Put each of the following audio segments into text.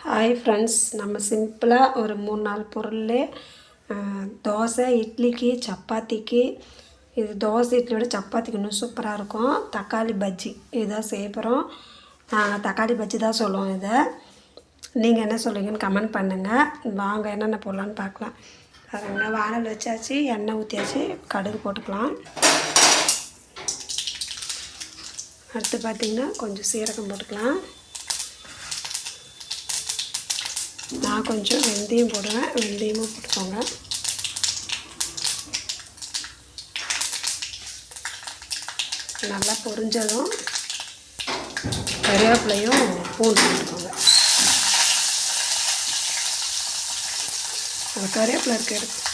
Hi friends, நம்ம சிம்பிளாக ஒரு 3-4 பொருள்லே தோசை, இட்லிக்கு, சப்பாத்திக்கு, இது தோசை இட்லியோட சப்பாத்திக்கு இன்னும் சூப்பராக இருக்கும். தக்காளி பஜ்ஜி இதுதான் செய்ய போகிறோம். நாங்கள் தக்காளி பஜ்ஜி தான் சொல்லுவோம் இதை. நீங்கள் என்ன சொல்லுவீங்கன்னு கமெண்ட் பண்ணுங்கள். வாங்க என்னென்ன போடலான்னு பார்க்கலாம். பாருங்க, வானல் வச்சாச்சு, எண்ணெய் ஊற்றியாச்சு, கடுகு போட்டுக்கலாம். அடுத்து பார்த்திங்கன்னா கொஞ்சம் சீரகம் போட்டுக்கலாம். நான் கொஞ்சம் வெந்தயம் போடுவேன், வெந்தயமும் போட்டுக்கோங்க. நல்லா பொரிஞ்சதும் கருவேப்பிலையும் பூண்டு போட்டுக்கோங்க. அந்த கருவேப்பிலை இருக்க எடுத்து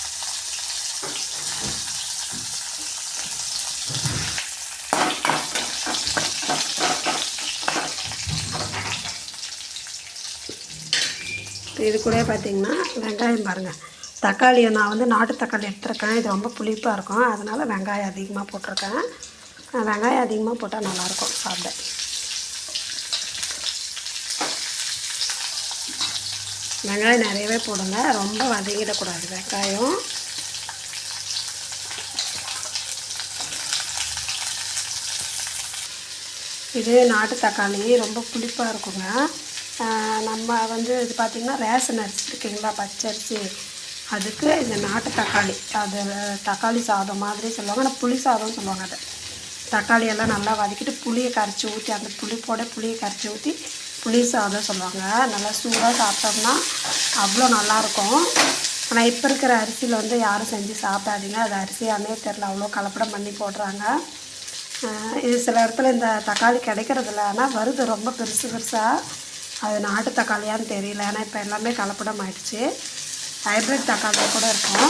இது கூட பார்த்திங்கன்னா வெங்காயம் பாருங்கள். தக்காளியை நான் வந்து நாட்டு தக்காளி எடுத்துருக்கேன். இது ரொம்ப புளிப்பாக இருக்கும், அதனால் வெங்காயம் அதிகமாக போட்டிருக்கேன். வெங்காயம் அதிகமாக போட்டால் நல்லாயிருக்கும் சாப்பிட. வெங்காயம் நிறையவே போடுங்க, ரொம்ப வதங்கிடக்கூடாது வெங்காயம். இது நாட்டு தக்காளி ரொம்ப புளிப்பாக இருக்குங்க. நம்ம வந்து இது பார்த்திங்கன்னா ரேஷன் அரிசி இருக்குங்களா, பச்சரிசி, அதுக்கு இந்த நாட்டு தக்காளி, அது தக்காளி சாதம் மாதிரி சொல்லுவாங்க, ஆனால் புளி சாதம்னு சொல்லுவாங்க. அதை தக்காளியெல்லாம் நல்லா வதக்கிட்டு புளியை கரைச்சி ஊற்றி, அந்த புளியை கரைச்சி ஊற்றி புளி சாதம் சொல்லுவாங்க. நல்லா சூடாக சாப்பிட்டோம்னா அவ்வளோ நல்லாயிருக்கும். ஆனால் இப்போ இருக்கிற அரிசியில் வந்து யாரும் செஞ்சு சாப்பிடாதீங்க, அது அரிசியானே தெரில, அவ்வளோ கலப்படம் பண்ணி போடுறாங்க. இது சில இடத்துல இந்த தக்காளி கிடைக்கிறதில்ல, ஆனால் வருது ரொம்ப பெருசு பெருசாக. அது நாட்டு தக்காளியான்னு தெரியல, ஏன்னா இப்போ எல்லாமே கலப்படம் ஆகிடுச்சு. ஹைப்ரிட் தக்காளி கூட இருக்கும்.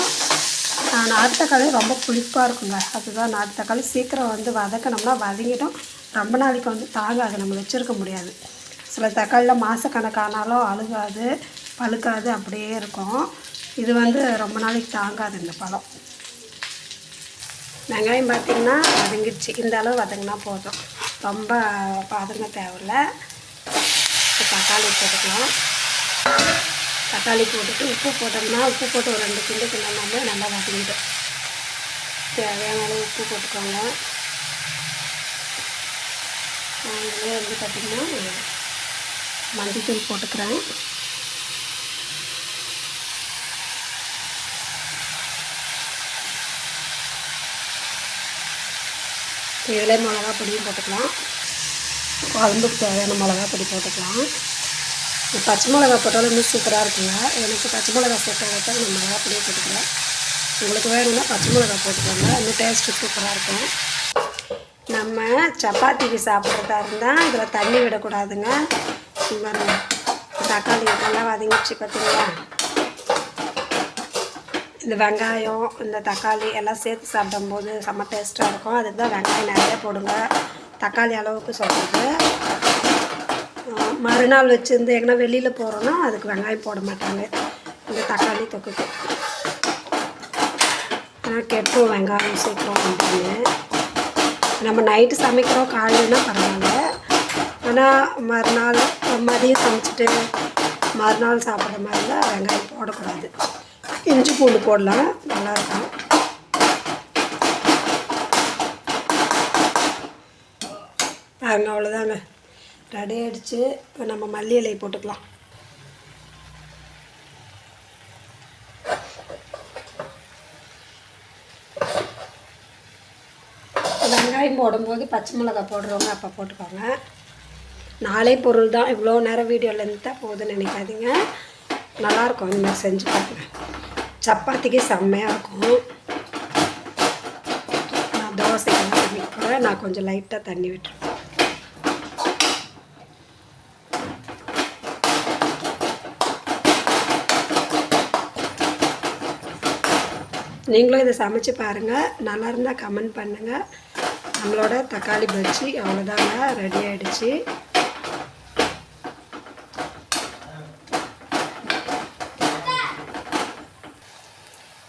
நாட்டு தக்காளி ரொம்ப புளிப்பாக இருக்குங்க, அதுதான் நாட்டு தக்காளி. சீக்கிரம் வந்து வதக்கணும்னா வதங்கிடும், ரொம்ப நாளைக்கு வந்து தாங்காது, நம்ம வச்சுருக்க முடியாது. சில தக்காளியில் மாதக்கணக்கானாலும் அழுகாது, பழுக்காது, அப்படியே இருக்கும். இது வந்து ரொம்ப நாளைக்கு தாங்காது இந்த பழம். வெங்காயம் பார்த்திங்கன்னா வதங்கிடுச்சு, இந்த அளவு வதங்கினா போதும், ரொம்ப வதங்க தேவையில்லை. தக்காளி போட்டுக்கலாம். தக்காளி போட்டுட்டு உப்பு போட்டோம்னா, உப்பு போட்டு ஒரு 2 கிண்டு கிண்டோம்னா நல்லா வதங்கிடும். தேவையான அளவு உப்பு போட்டுக்கோங்க. இதில் வந்து பார்த்திங்கன்னா மஞ்சள் போட்டுக்கிறேன். இதில் மிளகா பொடியும் போட்டுக்கலாம். குழம்புக்கு தேவையான மிளகா பொடி போட்டுக்கலாம். பச்சை மிளகா போட்டாலும் இன்னும் சூப்பராக இருக்குங்க. எனக்கு பச்சை மிளகா சேர்த்து நான் மிளகா பொடியை போட்டுக்கிறேன். உங்களுக்கு வேணும்னா பச்சை மிளகா போட்டுக்கோங்க, இன்னும் டேஸ்ட்டு சூப்பராக இருக்கும். நம்ம சப்பாத்திக்கு சாப்பிட்றதா இருந்தால் இதில் தண்ணி விடக்கூடாதுங்க. தக்காளி நல்லா வதங்கிடுச்சு பார்த்திங்களா. இந்த வெங்காயம், இந்த தக்காளி எல்லாம் சேர்த்து சாப்பிடும்போது செம்ம டேஸ்ட்டாக இருக்கும். அதுக்கு தான் வெங்காயம் நிறைய போடுங்க, தக்காளி அளவுக்கு சொல்கிறது. மறுநாள் வச்சுருந்து எங்கன்னா வெளியில் போகிறோன்னா அதுக்கு வெங்காயம் போட மாட்டாங்க, இந்த தக்காளி தொக்குக்கு. ஆனால் கெட்டும் வெங்காயம் சேர்க்குறோம் அப்படின்னு. நம்ம நைட்டு சமைக்கிறோம், காலையிலனா பரவாயில்ல, ஆனால் மறுநாள் மதியம் சமைச்சிட்டு மறுநாள் சாப்பிட்ற மாதிரிலாம் வெங்காயம் போடக்கூடாது. இஞ்சி பூண்டு போடலாம், நல்லாயிருக்கும். பாருங்க, அவ்வளோதாங்க, ரெடி ஆகிடுச்சு. இப்போ நம்ம மல்லி இலை போட்டுக்கலாம். வெங்காயம் போடும்போது பச்சை மிளகாய் போடுறவங்க அப்போ போட்டுக்கோங்க. 4 பொருள் தான், இவ்வளோ நேரம் வீடியோவில் இருந்தால் போதுன்னு நினைக்காதீங்க. நல்லாயிருக்கும், இந்த மாதிரி செஞ்சு பாருங்க. சப்பாத்திக்கு செம்மையாக இருக்கும். நான் தோசைக்கெல்லாம் தண்ணி போடுறேன், நான் கொஞ்சம் லைட்டாக தண்ணி விட்டுருவேன். நீங்களும் இதை சமைச்சு பாருங்கள், நல்லா இருந்தால் கமெண்ட் பண்ணுங்கள். நம்மளோட தக்காளி பஜ்ஜி அவ்வளோதாங்க, ரெடி ஆகிடுச்சு.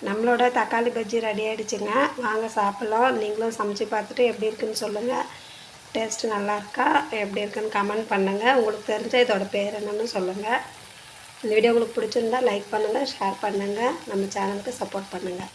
நம்மளோட தக்காளி பஜ்ஜி ரெடி ஆகிடுச்சுங்க. வாங்க சாப்பிட்லாம். நீங்களும் சமைச்சு பார்த்துட்டு எப்படி இருக்குன்னு சொல்லுங்கள். டேஸ்ட்டு நல்லா இருக்கா எப்படி இருக்குன்னு கமெண்ட் பண்ணுங்கள். உங்களுக்கு தெரிஞ்ச இதோட பேர் என்னன்னு சொல்லுங்கள். இந்த வீடியோ உங்களுக்கு பிடிச்சிருந்தா லைக் பண்ணுங்கள், ஷேர் பண்ணுங்கள், நம்ம சேனலுக்கு சப்போர்ட் பண்ணுங்கள்.